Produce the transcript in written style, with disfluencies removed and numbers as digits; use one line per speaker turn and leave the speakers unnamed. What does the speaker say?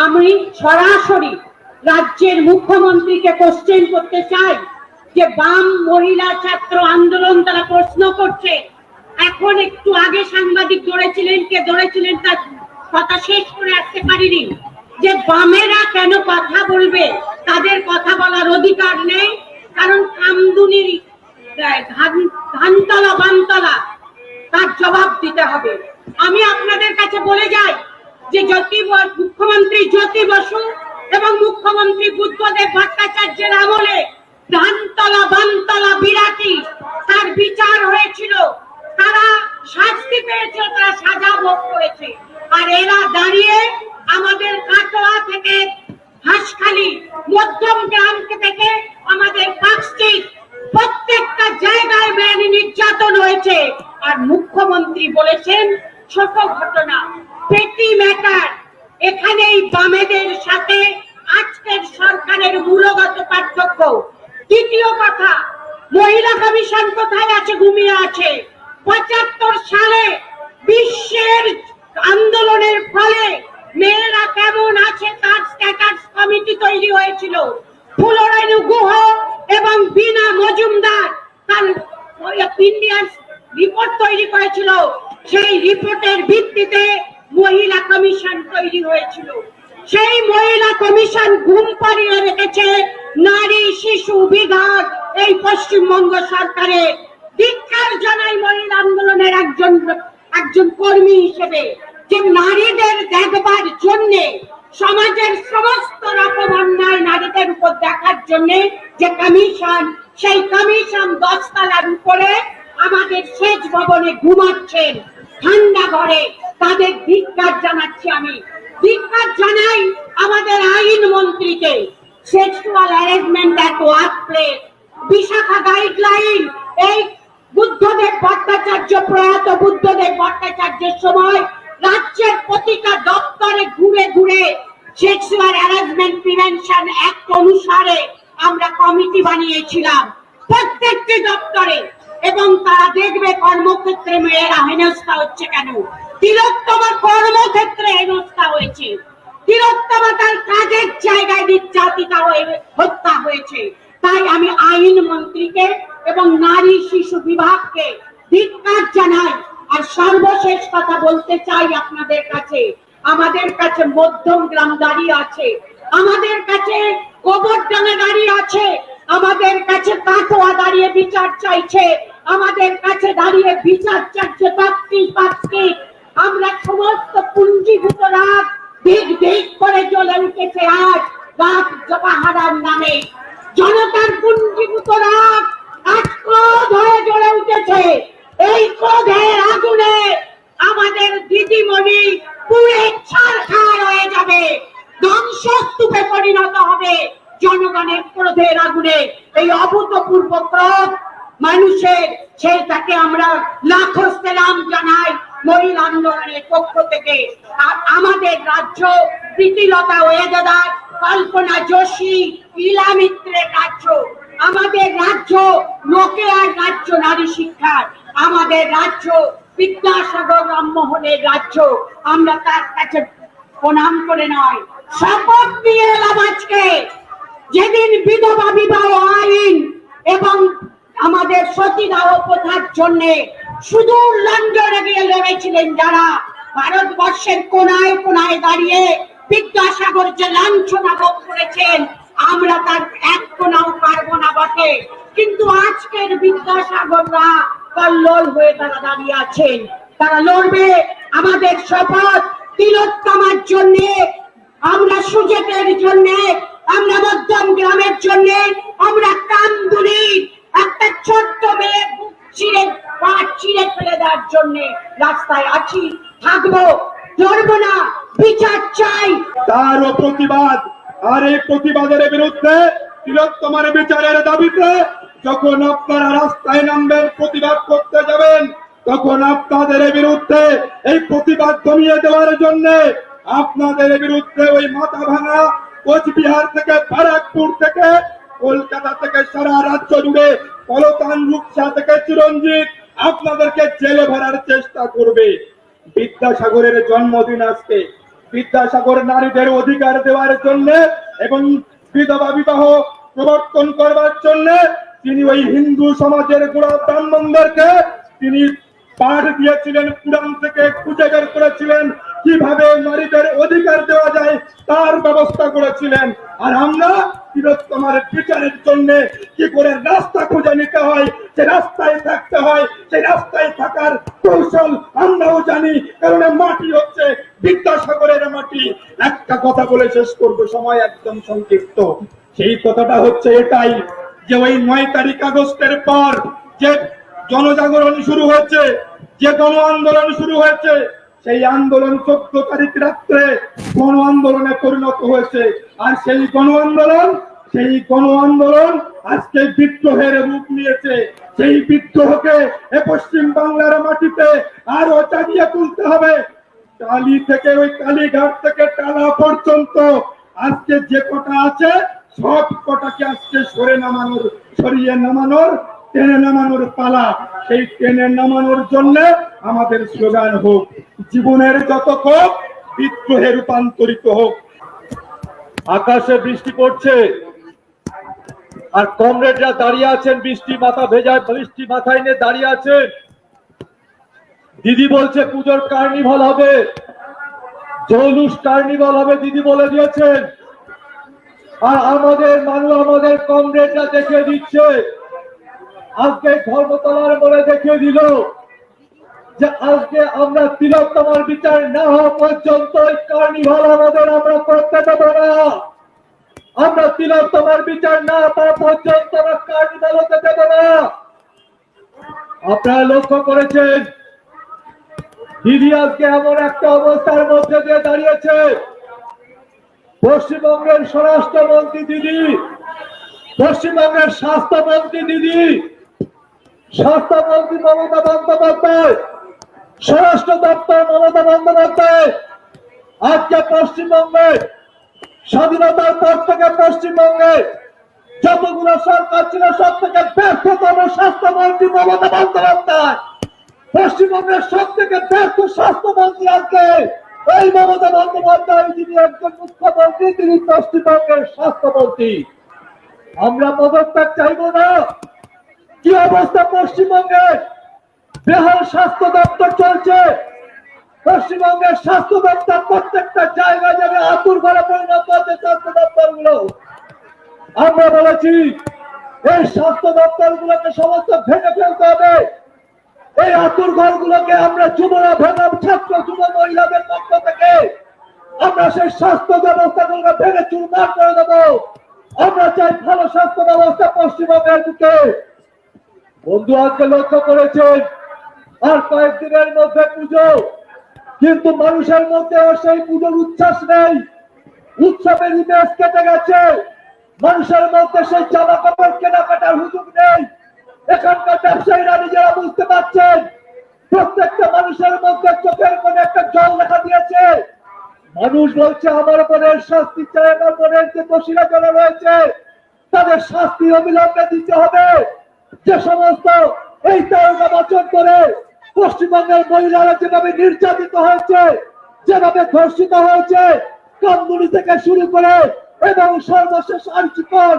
আমি সরাসরি রাজ্যের মুখ্যমন্ত্রীকে কোশ্চেন করতে চাই যে বাম মহিলা ছাত্র আন্দোলন তারা প্রশ্ন করছে, এখন একটু আগে সাংবাদিক ধরেছিলেন, কে ধরেছিলেন তার কথা শেষ করে আসতে পারিনি, যে বামেরা কেন কথা বলবে, তাদের কথা বলার অধিকার নেই, কারণ কামদুনির ধানতলা বানতলা তার জবাব দিতে হবে। আমি আপনাদের কাছে বলে যাই যে মুখ্যমন্ত্রী জ্যোতি বসু এবং মুখ্যমন্ত্রী বুদ্ধদেব ভট্টাচার্যের আমলে ধানতলা বানতলা বিরাটি তার বিচার হয়েছিল, তারা শাস্তি পেয়েছে, তারা সাজা ভোগ করেছে। আর এরা দাঁড়িয়ে আমাদের কাটোয়া থেকে হাঁসখালি, মধ্যম গ্রাম থেকে আমাদের পাঁচটি প্রত্যেকটা জায়গায় মেয়ে নির্যাতন হয়েছে। আর মুখ্যমন্ত্রী বলেছেন ছোট ঘটনা, পেটি ম্যাটার। এখানেই বামেদের সাথে আজকের সরকারের মূলগত পার্থক্য। দ্বিতীয় কথা, মহিলা কমিশন কোথায় আছে? ঘুমিয়ে আছে। ৭৫ সালে বিশ্বের আন্দোলনের ফলে মেয়েরা কেমন আছে তার স্ট্যাটাস কমিটি তৈরি হয়েছিল। ফুলরানী গুহ এবং বিনা মজুমদার তার ইন্ডিয়ান রিপোর্ট তৈরি করেছিল। সেই রিপোর্টের ভিত্তিতে মহিলা কমিশন তৈরি হয়েছিল। সেই মহিলা কমিশন ঘুম পাড়িয়ে রেখেছে নারী শিশু বিভাগ এই পশ্চিমবঙ্গ সরকারের। ধিক্কার জানাই মহিলা আন্দোলনের একজন কর্মী হিসেবে, যে নারীদের দেখবার জন্য, সমাজের সমস্ত রকম অন্যায় নারীদের উপর দেখার জন্য যে কমিশন, সেই কমিশন 10 তলার উপরে আমাদের সেচ ভবনে ঘুমাচ্ছেন ঠান্ডা ঘরে। তাদের ধিক্কার জানাচ্ছি আমি। ধিক্কার জানাই আমাদের আইন মন্ত্রীকে। Sexual harassment at workplace, Vishakha guideline, এই বুদ্ধদেব ভট্টাচার্য, প্রয়াত বুদ্ধদেব ভট্টাচার্যের সময় রাজ্যের প্রতিটা দপ্তরে ঘুরে ঘুরে সেক্সুয়াল হ্যারাসমেন্ট প্রিভেনশন অ্যাক্ট অনুসারে আমরা কমিটি বানিয়েছিলাম প্রত্যেকটি দপ্তরে, এবং তারা দেখবে কর্মক্ষেত্রে মেয়েরা হেনস্থা হচ্ছে কেন। তিলোত্তমা কর্মক্ষেত্রে হেনস্থা হয়েছে, তিলোত্তমা তার কাজের জায়গায় নির্যাতিতা হয়ে হত্যা হয়েছে। তাই আমি আইন মন্ত্রীকে এবং নারী শিশু বিভাগকে ধিক্কার জানাই। আর সর্বশেষ কথা বলতে চাই আপনাদের কাছে, আমাদের কাছে মধ্যম গ্রাম দাঁড়িয়ে আছে, আমাদের কাছে গোবরডাঙ্গা দাঁড়িয়ে আছে, আমাদের কাছে কাটোয়া দাঁড়িয়ে বিচার চাইছে, আমাদের কাছে দাঁড়িয়ে বিচার চাইছে পাঁচটি। আমরা সমস্ত পুঞ্জীভূত রাগ দিক দিক করে জ্বলে উঠেছে আজ রাগ জপাহারার নামে। জনতার পুঞ্জীভূত রাগ আজ ক্রোধ হয়ে জ্বলে উঠেছে। এই ক্রোধের আগুনে আমাদের দিদিমণি পুড়ে ছারখার হয়ে যাবে, ধ্বংসস্তূপে পরিণত হবে জনগণের ক্রোধের আগুনে। এই অভূতপূর্ব ক্রোধ মানুষের, সেটাকে আমরা লাখো সালাম জানাই মহিলা আন্দোলনের পক্ষ থেকে। আর আমাদের রাজ্য প্রীতিলতা ওয়েদার, কল্পনা যোশী, ইলা মিত্রের রাজ্য, আমাদের রাজ্য নোকেয়ার রাজ্য নারী শিক্ষার, আমাদের রাজ্য বিদ্যাসাগর রামমোহনের রাজ্য। আমরা তার কাছে প্রণাম করে নয়, শপথ নিয়ে এলাম আজকে। যেদিন বিধবা বিবাহ আইন এবং আমাদের সতীদাহ প্রথার জন্য সুদূর লন্ডনে গিয়ে লড়েছিলেন যারা, ভারতবর্ষের কোনায় কোনায় দাঁড়িয়ে বিদ্যাসাগর যে লাঞ্ছনা ভোগ করেছেন, আমরা তার এক কোনাও পারবো না বটে, কিন্তু আজকের বিদ্যাসাগররা কল্লোল হয়ে তারা দাঁড়িয়ে আছেন। তারা লড়বে। আমাদের শপথ তিলোত্তমার জন্য, আমরা সুজেতের জন্য, আমরা মধ্যম গ্রামের জন্য, আমরা কামদুনি একটা ছোট্ট মেয়ে চিড়ে ফেলে দেওয়ার জন্য রাস্তায় আছি, থাকবো, লড়বো না, বিচার চাই।
তারও প্রতিবাদ। আর এই প্রতিবাদের বিরুদ্ধে, তিলোত্তমার বিচারের দাবিতে যখন আপনারা রাস্তায় নামবেন, প্রতিবাদ করতে যাবেন, তখন আপনাদের বিরুদ্ধে এই প্রতিবাদ দমিয়ে দেওয়ার জন্য আপনাদের বিরুদ্ধে ওই মাথা ভাঙা কোচবিহার থেকে, ব্যারাকপুর থেকে, কলকাতা থেকে, সারা রাজ্য জুড়ে পলতান রূপসা থেকে চিরঞ্জিত আপনাদেরকে জেলে ভরার চেষ্টা করবে। বিদ্যাসাগরের জন্মদিন আজকে, বিদ্যাসাগর নারীদের অধিকার দেওয়ার জন্য এবং বিধবা বিবাহ প্রবর্তন করবার জন্য তিনি ওই হিন্দু সমাজের গোড়া ব্রাহ্মণদেরকে তিনি পাঠ দিয়েছিলেন, কোরআন থেকে খুঁজে বের করেছিলেন কিভাবে নারীদের অধিকার দেওয়া যায় তার ব্যবস্থা করেছিলেন। আর আমরা তিলোত্তমার বিচারের জন্য কি করে রাস্তা খুঁজে নিতে হয়, সে রাস্তায় থাকতে হয়, সেই রাস্তায় থাকার কৌশল আমরাও জানি, কারণ মাটি হচ্ছে বিদ্যাসাগরের মাটি। একটা কথা বলে শেষ করবো, সময় একদম সংক্ষিপ্ত। সেই কথাটা হচ্ছে এটাই যে ওই 9 তারিখ আগস্টের পর যে জনজাগরণ শুরু হয়েছে, যে গণ আন্দোলন শুরু হয়েছে, সেই আন্দোলন 14 তারিখ রাত্রে গণ আন্দোলনে পরিণত হয়েছে। আর সেই গণ আন্দোলন আজকে বিদ্রোহের রূপ নিয়েছে। সেই বিদ্রোহকে পশ্চিম বাংলার মাটিতে আরো জাগিয়ে তুলতে হবে। টালি থেকে ওই কালীঘাট থেকে টালা পর্যন্ত আজকে যে কটা আছে সব কটাকে আজকে সরিয়ে নামানোর টেনে নামানোর পালা। সেই টেনে নামানোর জন্য আমাদের স্লোগান হোক, জীবনের যত ক্ষোভ বিদ্রোহে রূপান্তরিত হোক।
আকাশে বৃষ্টি পড়ছে আর কমরেডরা দাঁড়িয়ে আছেন, বৃষ্টি মাথায় নিয়ে দাঁড়িয়ে আছেন। দিদি বলছে পুজোর কার্নিভাল হবে, জৌলুস কার্নিভাল হবে, দিদি বলে দিয়েছেন। আর আমাদের কমরেডরা দেখিয়ে দিচ্ছে, আজকে ধর্মতলার বলে দেখিয়ে দিল যে আজকে আমরা তিলোত্তমার বিচার না হওয়া পর্যন্ত কার্নিভাল আমরা করতে দেব না। আমরা তিলোত্তমার বিচার না পাওয়া পর্যন্ত আমরা কার্নিভাল হতে দেব না। আপনারা লক্ষ্য করেছেন দিদি আজকে এমন একটা অবস্থার মধ্যে দিয়ে দাঁড়িয়েছে, পশ্চিমবঙ্গের স্বরাষ্ট্রমন্ত্রী দিদি, পশ্চিমবঙ্গের স্বাস্থ্যমন্ত্রী দিদি, স্বাস্থ্যমন্ত্রী মমতা বন্দ্যোপাধ্যায়, স্বরাষ্ট্র দপ্তর মমতা বন্দ্যোপাধ্যায় আজকে পশ্চিমবঙ্গে স্বাধীনতার পর থেকে পশ্চিমবঙ্গে যতগুলো সরকার ছিল সব থেকে ব্যর্থতম স্বাস্থ্যমন্ত্রী মমতা বন্দ্যোপাধ্যায়। পশ্চিমবঙ্গের সব থেকে ব্যর্থ স্বাস্থ্যমন্ত্রী আজকে এই মমতা বন্দ্যোপাধ্যায়, যিনি একজন মুখ্যমন্ত্রী, তিনি পশ্চিমবঙ্গের স্বাস্থ্যমন্ত্রী। আমরা পদত্যাগ চাইব না। কি অবস্থা পশ্চিমবঙ্গে? বেহাল স্বাস্থ্য দপ্তর চলছে। পশ্চিমবঙ্গের স্বাস্থ্য দপ্তর প্রত্যেকটা জায়গায় জায়গায় আতুর ঘরে পরিণত হচ্ছে স্বাস্থ্য দপ্তর গুলো। আমরা বলেছি এই স্বাস্থ্য দপ্তর গুলোকে সমস্ত ভেঙে ফেলতে হবে। এই আতুর ঘর গুলোকে আমরা যুবরা ভেঙে, ছাত্র যুব মহিলাদের পক্ষ থেকে আমরা সেই স্বাস্থ্য ব্যবস্থাগুলোকে ভেঙে চুরমার করে দেবো। আমরা চাই ভালো স্বাস্থ্য ব্যবস্থা পশ্চিমবঙ্গের বুকে। বন্ধু আজকে লক্ষ্য করেছেন আর কয়েকদিনের মধ্যে পুজো, কিন্তু মানুষের মধ্যে সেই পুজোর উচ্ছ্বাস নেই। উৎসবের ইমেজ কেটে গেছে, মানুষের মধ্যে সেই জামা কাপড় কেনাকাটার হুজুগ নেই। এখানকার ব্যবসায়ীরা নিজেরা বুঝতে পারছেন, প্রত্যেকটা মানুষের মধ্যে চোখের কোণে একটা জল দেখা দিয়েছে। মানুষ বলছে আমার মনের শাস্তি চাই, আমার মনের যে দোষীরা যারা রয়েছে তাদের শাস্তি অবিলম্বে দিতে হবে। যে সমস্ত এই 13টা বছর ধরে পশ্চিমবঙ্গের মহিলারা যেভাবে নির্যাতিত হয়েছে, যেভাবে ধর্ষিত হয়েছে, কামদুনি থেকে শুরু করে এবং সর্বশেষ আর্জিকর